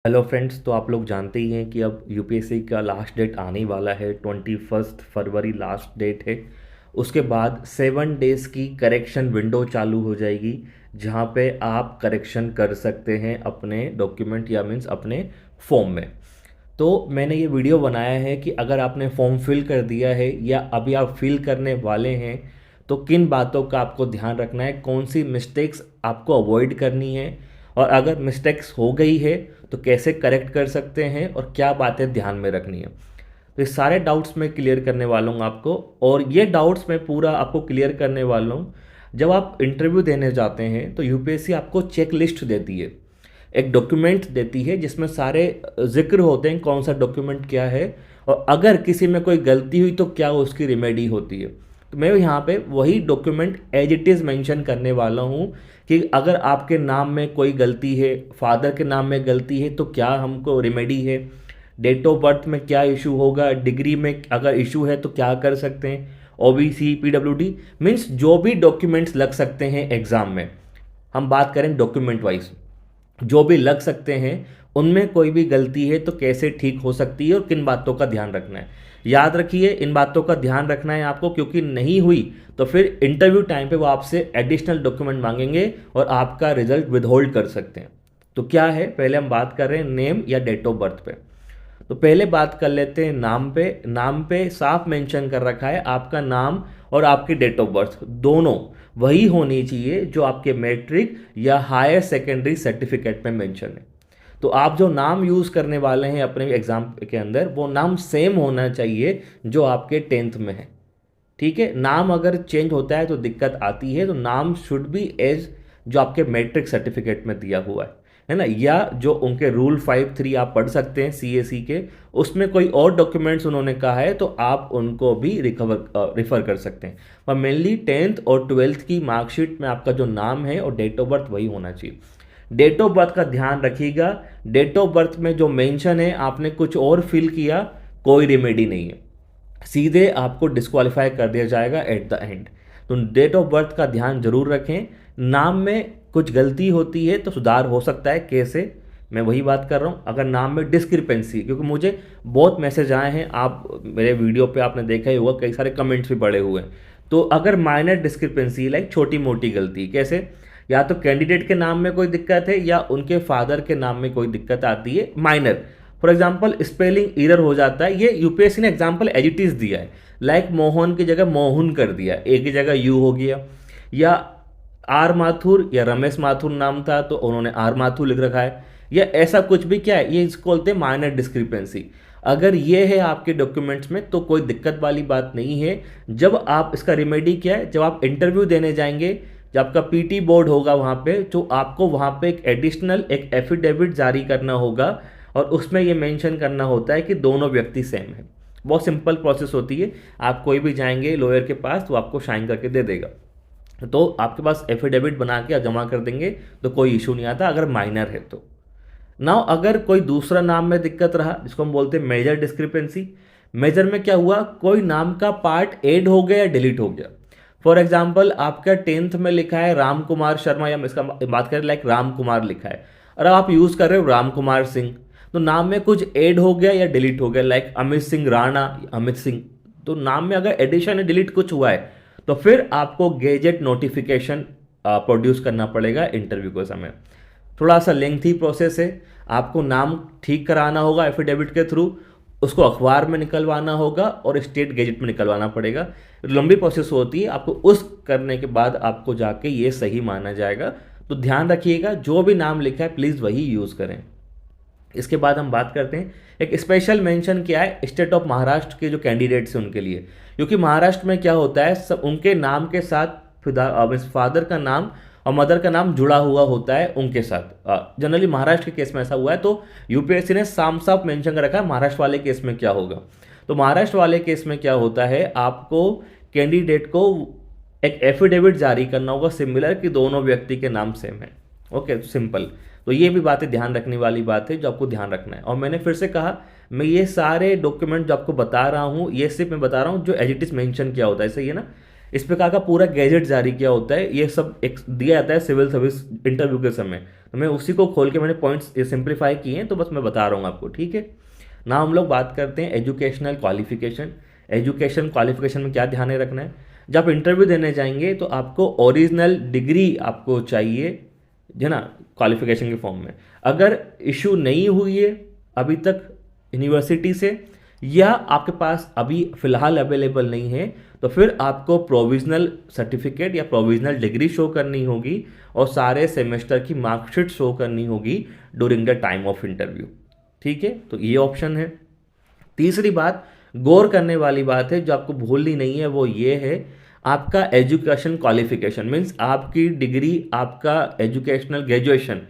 Hello friends, तो आप लोग जानते ही हैं कि अब यूपीएससी का लास्ट डेट आने वाला है। 21 फरवरी लास्ट डेट है। उसके बाद 7 डेज़ की करेक्शन विंडो चालू हो जाएगी, जहां पे आप करेक्शन कर सकते हैं अपने डॉक्यूमेंट या मीन्स अपने फॉर्म में। तो मैंने ये वीडियो बनाया है कि अगर आपने फॉर्म फिल कर दिया है या अभी आप फिल करने वाले हैं, तो किन बातों का आपको ध्यान रखना है, कौन सी मिस्टेक्स आपको अवॉइड करनी है, और अगर मिस्टेक्स हो गई है तो कैसे करेक्ट कर सकते हैं और क्या बातें ध्यान में रखनी है। तो ये सारे डाउट्स मैं क्लियर करने वाला हूँ आपको, और ये डाउट्स मैं पूरा आपको क्लियर करने वाला हूँ। जब आप इंटरव्यू देने जाते हैं तो यूपीएससी आपको चेक लिस्ट देती है, एक डॉक्यूमेंट देती है जिसमें सारे जिक्र होते हैं कौन सा डॉक्यूमेंट क्या है, और अगर किसी में कोई गलती हुई तो क्या उसकी रिमेडी होती है। तो मैं यहाँ पे वही document as it is mention करने वाला हूँ कि अगर आपके नाम में कोई गलती है, फादर के नाम में गलती है, तो क्या हमको रिमेडी है, डेट ऑफ बर्थ में क्या इशू होगा, डिग्री में अगर इशू है तो क्या कर सकते हैं, ओबीसी पीडब्ल्यूडी मीन्स जो भी डॉक्यूमेंट्स लग सकते हैं एग्ज़ाम में। हम बात करें डॉक्यूमेंट वाइज, जो भी लग सकते हैं उनमें कोई भी गलती है तो कैसे ठीक हो सकती है और किन बातों का ध्यान रखना है। याद रखिए, इन बातों का ध्यान रखना है आपको, क्योंकि नहीं हुई तो फिर इंटरव्यू टाइम पे वो आपसे एडिशनल डॉक्यूमेंट मांगेंगे और आपका रिजल्ट विदहोल्ड कर सकते हैं। तो क्या है, पहले हम बात कर रहे हैं नेम या डेट ऑफ बर्थ पे। तो पहले बात कर लेते हैं नाम पे। नाम पे साफ मेंशन कर रखा है आपका नाम और आपकी डेट ऑफ बर्थ दोनों वही होनी चाहिए जो आपके मैट्रिक या हायर सेकेंडरी सर्टिफिकेट में मेंशन है। तो आप जो नाम यूज़ करने वाले हैं अपने एग्जाम के अंदर, वो नाम सेम होना चाहिए जो आपके 10th में है। ठीक है, नाम अगर चेंज होता है तो दिक्कत आती है। तो नाम शुड बी एज जो आपके मैट्रिक सर्टिफिकेट में दिया हुआ है ना, या जो उनके रूल 5(3) आप पढ़ सकते हैं सीएसी के, उसमें कोई और डॉक्यूमेंट्स उन्होंने कहा है तो आप उनको भी रिफर कर सकते हैं। पर मेनली 10th और 12th की मार्कशीट में आपका जो नाम है और डेट ऑफ बर्थ वही होना चाहिए। डेट ऑफ बर्थ का ध्यान रखिएगा, डेट ऑफ बर्थ में जो मेंशन है आपने कुछ और फिल किया, कोई रेमेडी नहीं है, सीधे आपको डिस्क्वालीफाई कर दिया जाएगा एट द एंड। तो डेट ऑफ बर्थ का ध्यान जरूर रखें। नाम में कुछ गलती होती है तो सुधार हो सकता है, कैसे, मैं वही बात कर रहा हूँ। अगर नाम में डिस्क्रिपेंसी, क्योंकि मुझे बहुत मैसेज आए हैं, आप मेरे वीडियो पे आपने देखा ही होगा, कई सारे कमेंट्स भी पड़े हुए हैं। तो अगर माइनर डिस्क्रिपेंसी लाइक छोटी मोटी गलती, कैसे, या तो कैंडिडेट के नाम में कोई दिक्कत है या उनके फादर के नाम में कोई दिक्कत आती है minor. For example spelling error हो जाता है, ये यूपीएससी ने एग्जाम्पल एजिटिस दिया है, लाइक मोहन की जगह मोहुन कर दिया, एक की जगह यू हो गया, या आर माथुर या रमेश माथुर नाम था तो उन्होंने आर माथुर लिख रखा है, या ऐसा कुछ भी, क्या है ये, इसको बोलते हैं माइनर डिस्क्रिपेंसी। अगर ये है आपके डॉक्यूमेंट्स में तो कोई दिक्कत वाली बात नहीं है। जब आप इसका रिमेडी क्या है, जब आप इंटरव्यू देने जाएंगे, जब आपका पीटी बोर्ड होगा वहाँ पे, तो आपको वहाँ पे एक एडिशनल एक एफिडेविट जारी करना होगा, और उसमें ये मेंशन करना होता है कि दोनों व्यक्ति सेम है। बहुत सिंपल प्रोसेस होती है। आप कोई भी जाएंगे लॉयर के पास तो आपको साइन करके दे देगा, तो आपके पास एफिडेविट बना के आप जमा कर देंगे तो कोई इशू नहीं आता, अगर माइनर है तो। नाउ अगर कोई दूसरा नाम में दिक्कत रहा, जिसको हम बोलते हैं मेजर डिस्क्रिपेंसी। मेजर में क्या हुआ, कोई नाम का पार्ट ऐड हो गया या डिलीट हो गया। फॉर एग्जाम्पल आपका 10th में लिखा है राम कुमार शर्मा, या इसका बात करें लाइक राम कुमार लिखा है, और आप यूज़ कर रहे हो राम कुमार सिंह, तो नाम में कुछ ऐड हो गया या डिलीट हो गया, लाइक अमित सिंह राणा, अमित सिंह, तो नाम में अगर एडिशन या डिलीट कुछ हुआ है तो फिर आपको गेजेट नोटिफिकेशन प्रोड्यूस करना पड़ेगा इंटरव्यू के समय। थोड़ा सा लेंथी प्रोसेस है, आपको नाम ठीक कराना होगा एफिडेविट के थ्रू, उसको अखबार में निकलवाना होगा और स्टेट गेजेट में निकलवाना पड़ेगा। लंबी प्रोसेस होती है, आपको उस करने के बाद आपको जाके ये सही माना जाएगा। तो ध्यान रखिएगा, जो भी नाम लिखा है प्लीज़ वही यूज़ करें। इसके बाद हम बात करते हैं, एक स्पेशल मेंशन किया है स्टेट ऑफ महाराष्ट्र के जो कैंडिडेट्स हैं उनके लिए, क्योंकि महाराष्ट्र में क्या होता है, सब उनके नाम के साथ फादर का नाम और मदर का नाम जुड़ा हुआ होता है उनके साथ। जनरली महाराष्ट्र के केस में ऐसा हुआ है, तो यूपीएससी ने साफ साफ मेंशन कर रखा है महाराष्ट्र वाले केस में क्या होगा। तो महाराष्ट्र वाले केस में क्या होता है, आपको कैंडिडेट को एक एफिडेविट जारी करना होगा सिमिलर, कि दोनों व्यक्ति के नाम सेम है। Okay, simple. तो ये भी बातें ध्यान रखने वाली बात है जो आपको ध्यान रखना है। और मैंने फिर से कहा, मैं ये सारे डॉक्यूमेंट जो आपको बता रहा हूँ, ये सिर्फ मैं बता रहा हूँ जो एज इट इज मेंशन किया होता है, सही है ना। इस प्रकार का पूरा गैजेट जारी किया होता है, ये सब एक दिया जाता है सिविल सर्विस इंटरव्यू के समय। तो मैं उसी को खोल के मैंने पॉइंट्स सिंप्लीफाई किए हैं, तो बस मैं बता रहा हूँ आपको, ठीक है ना। हम लोग बात करते हैं एजुकेशनल क्वालिफिकेशन। एजुकेशन क्वालिफिकेशन में क्या ध्यान रखना है, जब आप इंटरव्यू देने जाएंगे तो आपको ओरिजिनल डिग्री आपको चाहिए, है ना, क्वालिफिकेशन के फॉर्म में। अगर इशू नहीं हुई है अभी तक यूनिवर्सिटी से, या आपके पास अभी फ़िलहाल अवेलेबल नहीं है, तो फिर आपको प्रोविज़नल सर्टिफिकेट या प्रोविज़नल डिग्री शो करनी होगी और सारे सेमेस्टर की मार्कशीट शो करनी होगी during the time of interview, ठीक है। तो ये ऑप्शन है। तीसरी बात, गौर करने वाली बात है जो आपको भूलनी नहीं है, वो ये है आपका एजुकेशन क्वालिफिकेशन, मीन्स आपकी डिग्री, आपका एजुकेशनल ग्रेजुएशन,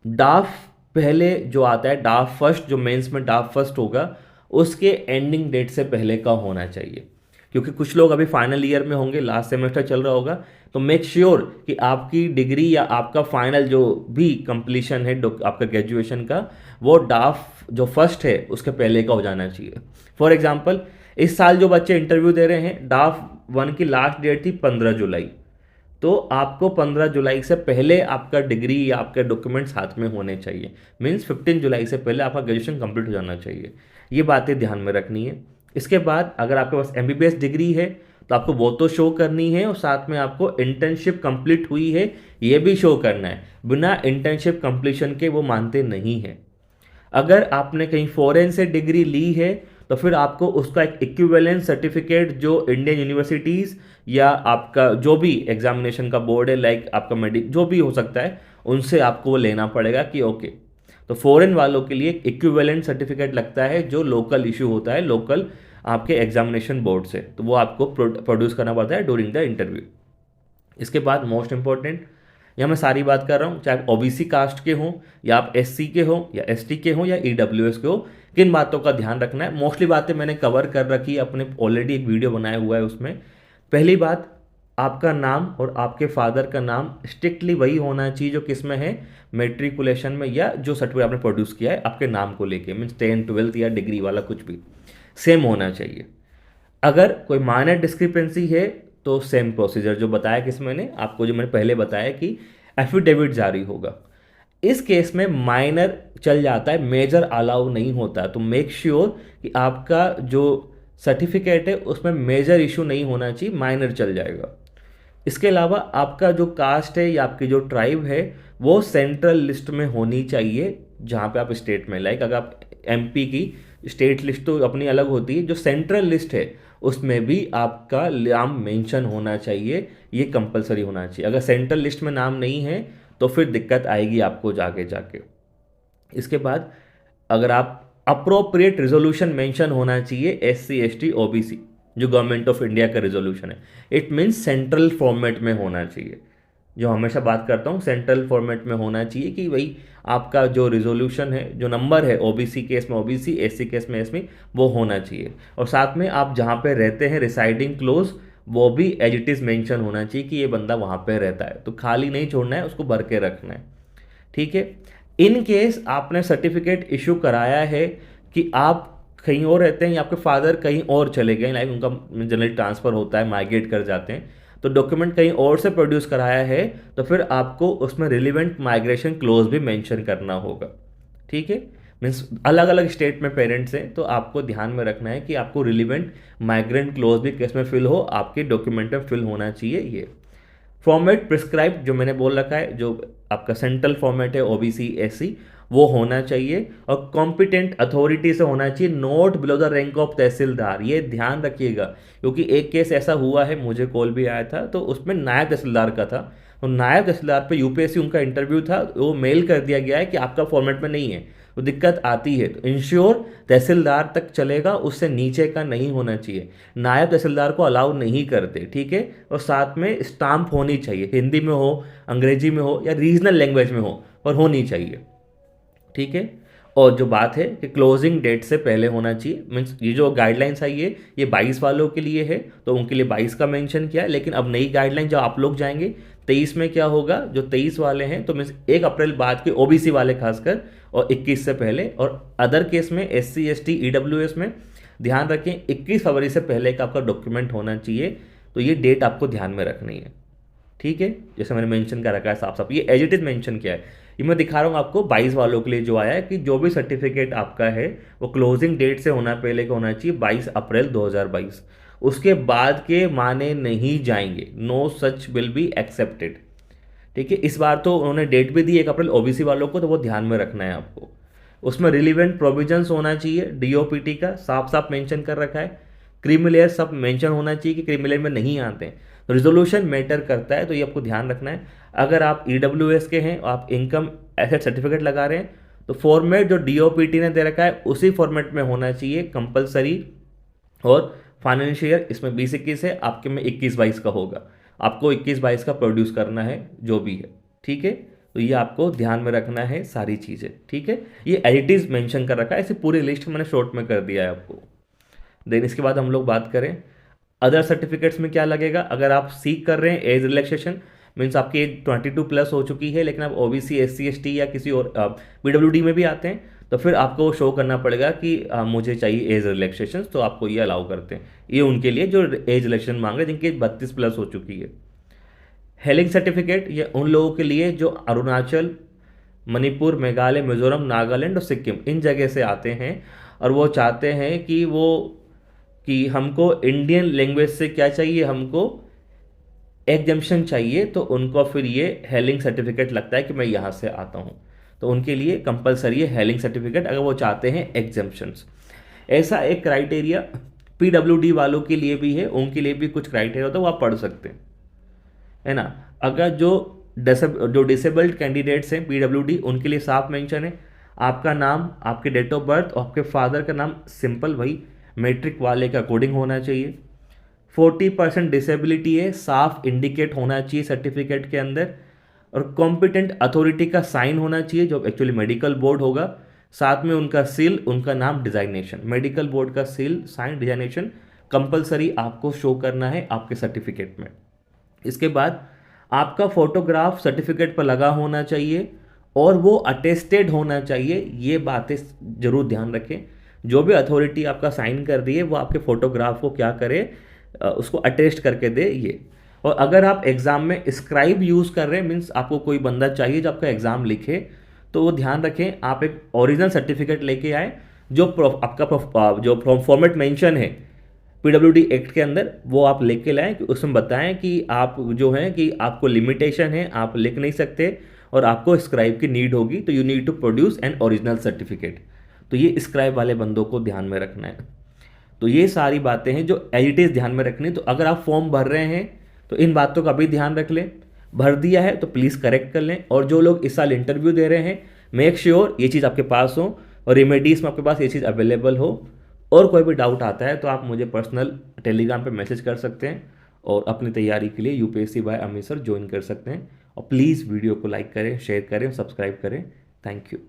डाफ पहले जो आता है, डाफ फर्स्ट, जो मेंस में डाफ फर्स्ट होगा, उसके एंडिंग डेट से पहले का होना चाहिए। क्योंकि कुछ लोग अभी फाइनल ईयर में होंगे, लास्ट सेमेस्टर चल रहा होगा, तो मेक श्योर कि आपकी डिग्री या आपका फाइनल जो भी कंप्लीशन है आपका ग्रेजुएशन का, वो डाफ जो फर्स्ट है उसके पहले का हो जाना चाहिए। फॉर एग्जाम्पल, इस साल जो बच्चे इंटरव्यू दे रहे हैं, डाफ 1 की लास्ट डेट थी 15 जुलाई, तो आपको 15 जुलाई से पहले आपका डिग्री या आपके डॉक्यूमेंट्स हाथ में होने चाहिए। मीन्स 15 जुलाई से पहले आपका ग्रेजुएशन कंप्लीट हो जाना चाहिए। ये बातें ध्यान में रखनी है। इसके बाद अगर आपके पास MBBS डिग्री है तो आपको वो तो शो करनी है, और साथ में आपको इंटर्नशिप कंप्लीट हुई है ये भी शो करना है। बिना इंटर्नशिप कंप्लीशन के वो मानते नहीं हैं। अगर आपने कहीं फॉरेन से डिग्री ली है तो फिर आपको उसका एक इक्विवेलेंट सर्टिफिकेट जो इंडियन यूनिवर्सिटीज़ या आपका जो भी एग्जामिनेशन का बोर्ड है, लाइक आपका जो भी हो सकता है, उनसे आपको वो लेना पड़ेगा कि ओके। तो फॉरेन वालों के लिए इक्विवेलेंट सर्टिफिकेट लगता है जो लोकल इशू होता है, लोकल आपके एग्जामिनेशन बोर्ड से, तो वो आपको प्रोड्यूस करना पड़ता है ड्यूरिंग द इंटरव्यू। इसके बाद मोस्ट इंपॉर्टेंट, यहाँ मैं सारी बात कर रहा हूँ, चाहे आप OBC कास्ट के हों या आप SC के हों या ST के हों या EWS के हो, किन बातों का ध्यान रखना है। मोस्टली बातें मैंने कवर कर रखी है, अपने ऑलरेडी एक वीडियो बनाया हुआ है उसमें। पहली बात, आपका नाम और आपके फादर का नाम स्ट्रिक्टली वही होना चाहिए जो किस में है, मेट्रिकुलेशन में, या जो सर्टिफिकेट आपने प्रोड्यूस किया है आपके नाम को लेके, मीन्स 10, 12 या डिग्री वाला कुछ भी सेम होना चाहिए। अगर कोई माइनर डिस्क्रिपेंसी है तो सेम प्रोसीजर जो बताया किस मैंने आपको, जो मैंने पहले बताया कि एफिडेविट जारी होगा। इस केस में माइनर चल जाता है, मेजर अलाउ नहीं होता। तो मेक श्योर कि आपका जो सर्टिफिकेट है उसमें मेजर इशू नहीं होना चाहिए, माइनर चल जाएगा। इसके अलावा आपका जो कास्ट है या आपकी जो ट्राइब है वो सेंट्रल लिस्ट में होनी चाहिए, जहाँ पे आप स्टेट में, लाइक अगर आप MP की स्टेट लिस्ट तो अपनी अलग होती है, जो सेंट्रल लिस्ट है उसमें भी आपका नाम मेंशन होना चाहिए, ये कंपलसरी होना चाहिए। अगर सेंट्रल लिस्ट में नाम नहीं है तो फिर दिक्कत आएगी आपको जाके जाके। इसके बाद अगर आप अप्रोप्रिएट रेजोल्यूशन मेंशन होना चाहिए SC ST OBC, जो गवर्नमेंट ऑफ इंडिया का रेजोल्यूशन है, इट मीन्स सेंट्रल फॉर्मेट में होना चाहिए। जो हमेशा बात करता हूँ, सेंट्रल फॉर्मेट में होना चाहिए कि भाई आपका जो रिजोल्यूशन है, जो नंबर है, OBC केस में OBC, SC केस में SC, वो होना चाहिए। और साथ में आप जहाँ पे रहते हैं रिसाइडिंग क्लोज, वो भी एज इट इज़ मेंशन होना चाहिए कि ये बंदा वहाँ पे रहता है, तो खाली नहीं छोड़ना है, उसको भर के रखना है, ठीक है। इन केस आपने सर्टिफिकेट इशू कराया है कि आप कहीं और रहते हैं या आपके फादर कहीं और चले गए, लाइक उनका जनरली ट्रांसफ़र होता है, माइग्रेट कर जाते हैं, तो डॉक्यूमेंट कहीं और से प्रोड्यूस कराया है, तो फिर आपको उसमें रिलीवेंट माइग्रेशन क्लोज भी मेंशन करना होगा, ठीक है। मीन्स अलग अलग स्टेट में पेरेंट्स हैं, तो आपको ध्यान में रखना है कि आपको रिलीवेंट माइग्रेंट क्लोज भी किस में फिल हो, आपके डॉक्यूमेंट में फिल होना चाहिए। ये फॉर्मेट प्रिस्क्राइब जो मैंने बोल रखा है, जो आपका सेंट्रल फॉर्मेट है OBC SC, वो होना चाहिए, और कॉम्पिटेंट अथॉरिटी से होना चाहिए, not below the rank of tehsildar. ये ध्यान रखिएगा, क्योंकि एक केस ऐसा हुआ है, मुझे कॉल भी आया था, तो उसमें नायब तहसीलदार का था, तो नायब तहसीलदार पे UPSC उनका इंटरव्यू था, वो मेल कर दिया गया है कि आपका फॉर्मेट में नहीं है, तो दिक्कत आती है। तो इंश्योर तहसीलदार तक चलेगा, उससे नीचे का नहीं होना चाहिए, नायब तहसीलदार को अलाउ नहीं करते, ठीक है। और साथ में स्टाम्प होनी चाहिए, हिंदी में हो, अंग्रेजी में हो या रीजनल लैंग्वेज में हो, पर होनी चाहिए, ठीक है। और जो बात है कि क्लोजिंग डेट से पहले होना चाहिए, मीन्स ये जो गाइडलाइंस आई है ये 22 वालों के लिए है, तो उनके लिए 22 का मेंशन किया है, लेकिन अब नई गाइडलाइन जो आप लोग जाएंगे 23 में क्या होगा, जो 23 वाले हैं, तो मीन्स 1 अप्रैल बाद के OBC वाले खासकर, और 21 से पहले, और अदर केस में SC ST EWS में ध्यान रखें 21 फरवरी से पहले का आपका डॉक्यूमेंट होना चाहिए। तो ये डेट आपको ध्यान में रखनी है, ठीक है। जैसे मैंने मेंशन कर रखा है साफ साफ, ये एज इट इज मेंशन किया है। ये मैं दिखा रहा हूँ आपको 22 वालों के लिए जो आया है कि जो भी सर्टिफिकेट आपका है वो क्लोजिंग डेट से होना पहले का होना चाहिए 22 अप्रैल 2022। उसके बाद के माने नहीं जाएंगे, no such will be accepted, ठीक है। इस बार तो उन्होंने डेट भी दी 1 अप्रैल ओबीसी वालों को, तो वो ध्यान में रखना है आपको। उसमें रिलीवेंट प्रोविजंस होना चाहिए, डीओपीटी का साफ साफ मेंशन कर रखा है। क्रीमिलेयर सब मेंशन होना चाहिए कि क्रीमिलेयर में नहीं आते हैं। तो रिजोल्यूशन मैटर करता है, तो ये आपको ध्यान रखना है। अगर आप ईडब्ल्यूएस के हैं, आप इनकम एसेट सर्टिफिकेट लगा रहे हैं, तो फॉर्मेट जो डीओपीटी ने दे रखा है उसी फॉर्मेट में होना चाहिए कंपलसरी। और फाइनेंशियल इसमें 20-21 है, आपके में 21-22 का होगा। आपको 21-22 का प्रोड्यूस करना है जो भी है, ठीक है। तो ये आपको ध्यान में रखना है सारी चीज़ें, ठीक है। ये एज इट इज़ मेंशन कर रखा है, ऐसी पूरी लिस्ट मैंने शॉर्ट में कर दिया है आपको। देन इसके बाद हम लोग बात करें अदर सर्टिफिकेट्स में क्या लगेगा। अगर आप सीख कर रहे हैं एज रिलैक्सेशन, मीन्स आपकी एज 22+ हो चुकी है, लेकिन आप ओबीसी एससी एसटी या किसी और पीडब्ल्यूडी में भी आते हैं, तो फिर आपको शो करना पड़ेगा कि मुझे चाहिए एज रिलैक्सेशन, तो आपको ये अलाउ करते हैं। ये उनके लिए जो एज रिलैक्सेशन मांग रहे हैं जिनकी एज 32+ हो चुकी है। हेलिंग सर्टिफिकेट ये उन लोगों के लिए जो अरुणाचल, मणिपुर, मेघालय, मिजोरम, नागालैंड और सिक्किम इन जगह से आते हैं, और वो चाहते हैं कि हमको इंडियन लैंग्वेज से क्या चाहिए, हमको एग्जम्पशन चाहिए, तो उनको फिर ये हेलिंग सर्टिफिकेट लगता है कि मैं यहाँ से आता हूँ, तो उनके लिए कंपलसरी है हेलिंग सर्टिफिकेट अगर वो चाहते हैं एग्जम्पशंस। ऐसा एक क्राइटेरिया पीडब्ल्यूडी वालों के लिए भी है, उनके लिए भी कुछ क्राइटेरिया होता है, वो आप पढ़ सकते हैं, है ना। अगर जो डिसेबल्ड कैंडिडेट्स हैं पीडब्ल्यूडी, उनके लिए साफ मेंशन है आपका नाम, आपके डेट ऑफ बर्थ और आपके फादर का नाम सिंपल वही मैट्रिक वाले के अकॉर्डिंग होना चाहिए। 40% डिसेबिलिटी है, साफ इंडिकेट होना चाहिए सर्टिफिकेट के अंदर। और कॉम्पिटेंट अथॉरिटी का साइन होना चाहिए जो एक्चुअली मेडिकल बोर्ड होगा, साथ में उनका सील, उनका नाम, डिजाइनेशन। मेडिकल बोर्ड का सील, साइन, डिजाइनेशन कंपलसरी आपको शो करना है आपके सर्टिफिकेट में। इसके बाद आपका फोटोग्राफ सर्टिफिकेट पर लगा होना चाहिए और वो अटेस्टेड होना चाहिए। ये बातें जरूर ध्यान रखें, जो भी अथॉरिटी आपका साइन कर रही है वो आपके फोटोग्राफ को क्या करे, उसको अटेस्ट करके दे ये। और अगर आप एग्ज़ाम में स्क्राइब यूज़ कर रहे हैं, मीन्स आपको कोई बंदा चाहिए जो आपका एग्ज़ाम लिखे, तो वो ध्यान रखें आप एक ओरिजिनल सर्टिफिकेट लेके आए जो आपका जो फॉर्मेट मेंशन है पीडब्ल्यूडी एक्ट के अंदर, वो आप लेके लाएं कि उसमें बताएं कि आप जो है कि आपको लिमिटेशन है, आप लिख नहीं सकते और आपको स्क्राइब की नीड होगी, तो you need to produce an original certificate. तो ये स्क्राइब वाले बंदों को ध्यान में रखना है। तो ये सारी बातें हैं जो एज इट इज ध्यान में रखनी। तो अगर आप फॉर्म भर रहे हैं तो इन बातों का भी ध्यान रख लें, भर दिया है तो प्लीज़ करेक्ट कर लें। और जो लोग इस साल इंटरव्यू दे रहे हैं, मेक श्योर ये चीज़ आपके पास हो और रेमेडीज में आपके पास ये चीज़ अवेलेबल हो। और कोई भी डाउट आता है तो आप मुझे पर्सनल टेलीग्राम पे मैसेज कर सकते हैं और अपनी तैयारी के लिए UPSC by Amit sir join कर सकते हैं। और प्लीज़ वीडियो को लाइक करें, शेयर करें, सब्सक्राइब करें। Thank you.